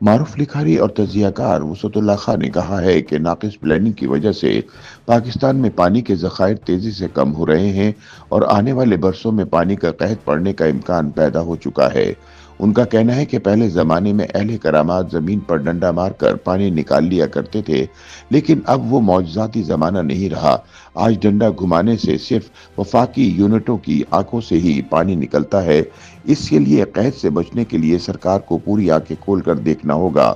معروف لکھاری اور تجزیہ کار وسعت اللہ خان نے کہا ہے کہ ناقص پلاننگ کی وجہ سے پاکستان میں پانی کے ذخائر تیزی سے کم ہو رہے ہیں اور آنے والے برسوں میں پانی کا قحط پڑنے کا امکان پیدا ہو چکا ہے۔ ان کا کہنا ہے کہ پہلے زمانے میں اہل کرامات زمین پر ڈنڈا مار کر پانی نکال لیا کرتے تھے، لیکن اب وہ معجزاتی زمانہ نہیں رہا۔ آج ڈنڈا گھمانے سے صرف وفاقی یونٹوں کی آنکھوں سے ہی پانی نکلتا ہے۔ اس کے لیے قحط سے بچنے کے لیے سرکار کو پوری آنکھیں کھول کر دیکھنا ہوگا۔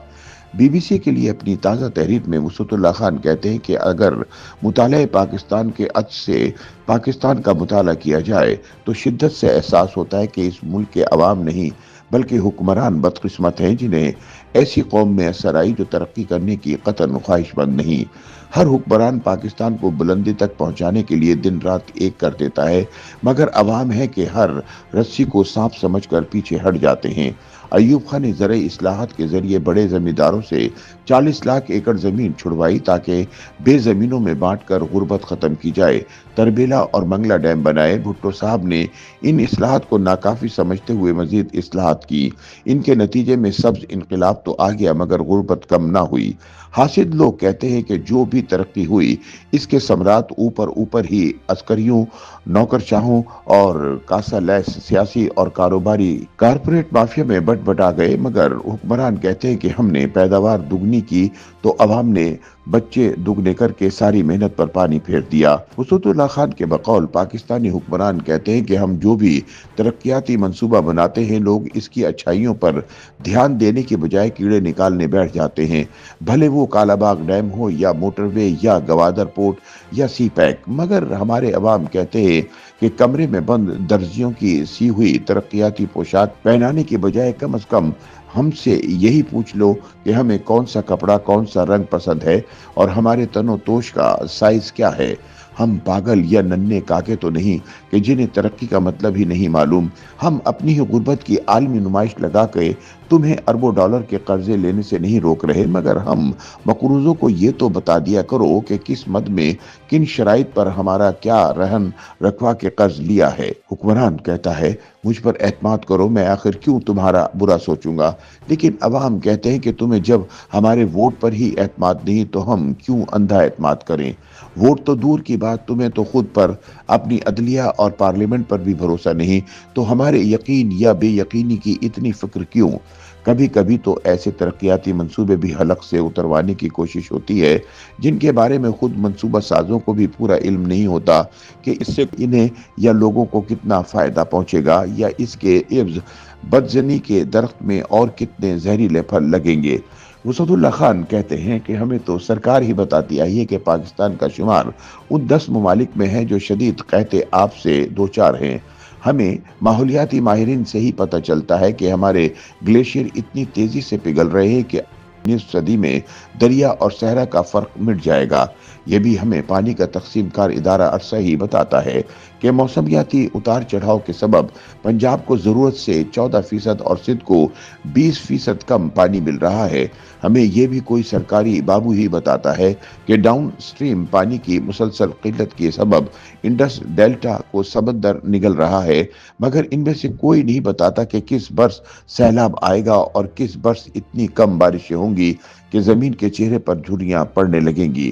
بی بی سی کے لیے اپنی تازہ تحریر میں وسعت اللہ خان کہتے ہیں کہ اگر مطالعہ پاکستان کے عطش سے پاکستان کا مطالعہ کیا جائے تو شدت سے احساس ہوتا ہے کہ اس ملک کے عوام نہیں بلکہ حکمران بدقسمت ہیں، جنہیں ایسی قوم میں اثر آئی جو ترقی کرنے کی قطعاً خواہش مند نہیں۔ ہر حکمران پاکستان کو بلندی تک پہنچانے کے لیے دن رات ایک کر دیتا ہے، مگر عوام ہے کہ ہر رسی کو سانپ سمجھ کر پیچھے ہٹ جاتے ہیں۔ ایوب خان نے زرعی اصلاحات کے ذریعے بڑے زمینداروں سے 40 لاکھ ایکڑ زمین چھڑوائی تاکہ بے زمینوں میں بانٹ کر غربت ختم کی جائے۔ تربیلا اور منگلہ ڈیم بنائے۔ بھٹو صاحب نے ان اصلاحات کو ناکافی سمجھتے ہوئے مزید اصلاحات کی۔ ان کے نتیجے میں سبز انقلاب تو آ گیا مگر غربت کم نہ ہوئی۔ حاسد لوگ کہتے ہیں کہ جو بھی ترقی ہوئی اس کے ثمرات اوپر ہی عسکریوں، نوکرشاہوں اور کاسا لیس سیاسی اور کاروباری کارپوریٹ مافیا میں بٹ بٹا گئے، مگر حکمران کہتے ہیں کہ ہم نے پیداوار دگنی کی تو عوام نے بچے دگنے کر کے ساری محنت پر پانی پھیر دیا۔ وسعت اللہ خان کے بقول پاکستانی حکمران کہتے ہیں کہ ہم جو بھی ترقیاتی منصوبہ بناتے ہیں لوگ اس کی اچھائیوں پر دھیان دینے کے بجائے کیڑے نکالنے بیٹھ جاتے ہیں، بھلے وہ کالا باغ ڈیم ہو یا موٹر وے یا گوادر پورٹ یا سی پیک۔ مگر ہمارے عوام کہتے ہیں کہ کمرے میں بند درزیوں کی سی ہوئی ترقیاتی پوشاک پہنانے کے بجائے کم از کم ہم سے یہی پوچھ لو کہ ہمیں کون سا کپڑا کون سا رنگ پسند ہے اور ہمارے تن و توش کا سائز کیا ہے۔ ہم پاگل یا ننھے کاکے تو نہیں کہ جنہیں ترقی کا مطلب ہی نہیں معلوم۔ ہم اپنی ہی غربت کی عالمی نمائش لگا کے تمہیں اربوں ڈالر کے قرضے لینے سے نہیں روک رہے، مگر ہم مقروضوں کو یہ تو بتا دیا کرو کہ کس مد میں کن شرائط پر ہمارا کیا رہن رکھوا کے قرض لیا ہے۔ حکمران کہتا ہے مجھ پر اعتماد کرو، میں آخر کیوں تمہارا برا سوچوں گا، لیکن عوام کہتے ہیں کہ تمہیں جب ہمارے ووٹ پر ہی اعتماد نہیں تو ہم کیوں اندھا اعتماد کریں۔ ووٹ تو دور کی بات، تمہیں تو خود پر، اپنی عدلیہ اور پارلیمنٹ پر بھی بھروسہ نہیں، تو ہمارے یقین یا بے یقینی کی اتنی فکر کیوں؟ کبھی کبھی تو ایسے ترقیاتی منصوبے بھی حلق سے اتروانے کی کوشش ہوتی ہے جن کے بارے میں خود منصوبہ سازوں کو بھی پورا علم نہیں ہوتا کہ اس سے انہیں یا لوگوں کو کتنا فائدہ پہنچے گا، یا اس کے عوض بدزنی کے درخت میں اور کتنے زہریلے پھل لگیں گے۔ وسعت اللہ خان کہتے ہیں کہ ہمیں تو سرکار ہی بتاتی آئی ہے کہ پاکستان کا شمار ان 10 ممالک میں ہے جو شدید قحط آب سے دوچار ہیں۔ ہمیں ماحولیاتی ماہرین سے ہی پتہ چلتا ہے کہ ہمارے گلیشیئر اتنی تیزی سے پگھل رہے ہیں کہ 19 صدی میں دریا اور صحرا کا فرق مٹ جائے گا۔ یہ بھی ہمیں پانی کا تقسیم کار ادارہ عرصہ ہی بتاتا ہے کہ موسمیاتی اتار چڑھاؤ کے سبب پنجاب کو ضرورت سے 14% اور سندھ کو 20% کم پانی مل رہا ہے۔ ہمیں یہ بھی کوئی سرکاری بابو ہی بتاتا ہے کہ ڈاؤن سٹریم پانی کی مسلسل قلت کے سبب انڈس ڈیلٹا کو سمندر نگل رہا ہے، مگر ان میں سے کوئی نہیں بتاتا کہ کس برس سیلاب آئے گا اور کس برس اتنی کم بارشیں ہوں گی کہ زمین کے چہرے پر جھریاں پڑنے لگیں گی۔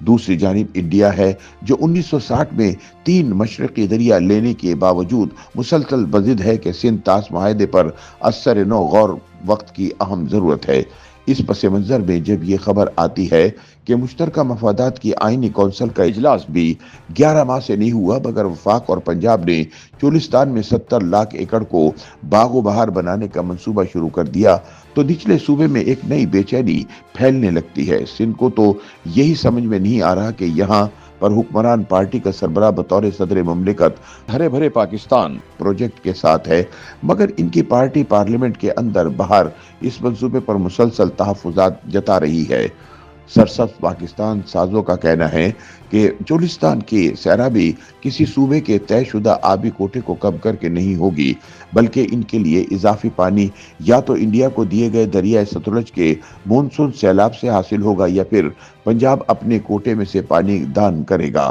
دوسری جانب انڈیا ہے جو 1960 میں 3 مشرقی دریا لینے کے باوجود مسلسل بضد ہے کہ سندھ طاس معاہدے پر اثر نو غور وقت کی اہم ضرورت ہے۔ اس پس منظر میں جب یہ خبر آتی ہے کہ مشترکہ مفادات کی آئینی کونسل کا اجلاس بھی 11 ماہ سے نہیں ہوا، مگر وفاق اور پنجاب نے چولستان میں 70 لاکھ ایکڑ کو باغ و بہار بنانے کا منصوبہ شروع کر دیا، تو نچلے صوبے میں ایک نئی بے چینی پھیلنے لگتی ہے۔ سندھ کو تو یہی سمجھ میں نہیں آ رہا کہ یہاں پر حکمران پارٹی کا سربراہ بطور صدر مملکت ہرے بھرے پاکستان پروجیکٹ کے ساتھ ہے، مگر ان کی پارٹی پارلیمنٹ کے اندر باہر اس منصوبے پر مسلسل تحفظات جتا رہی ہے۔ سرسبز پاکستان سازوں کا کہنا ہے کہ چولستان کی سیرابی کسی صوبے کے طے شدہ آبی کوٹے کو کم کر کے نہیں ہوگی، بلکہ ان کے لیے اضافی پانی یا تو انڈیا کو دیے گئے دریائے ستلج کے مونسون سیلاب سے حاصل ہوگا یا پھر پنجاب اپنے کوٹے میں سے پانی دان کرے گا۔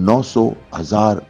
900, 1000,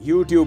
YouTube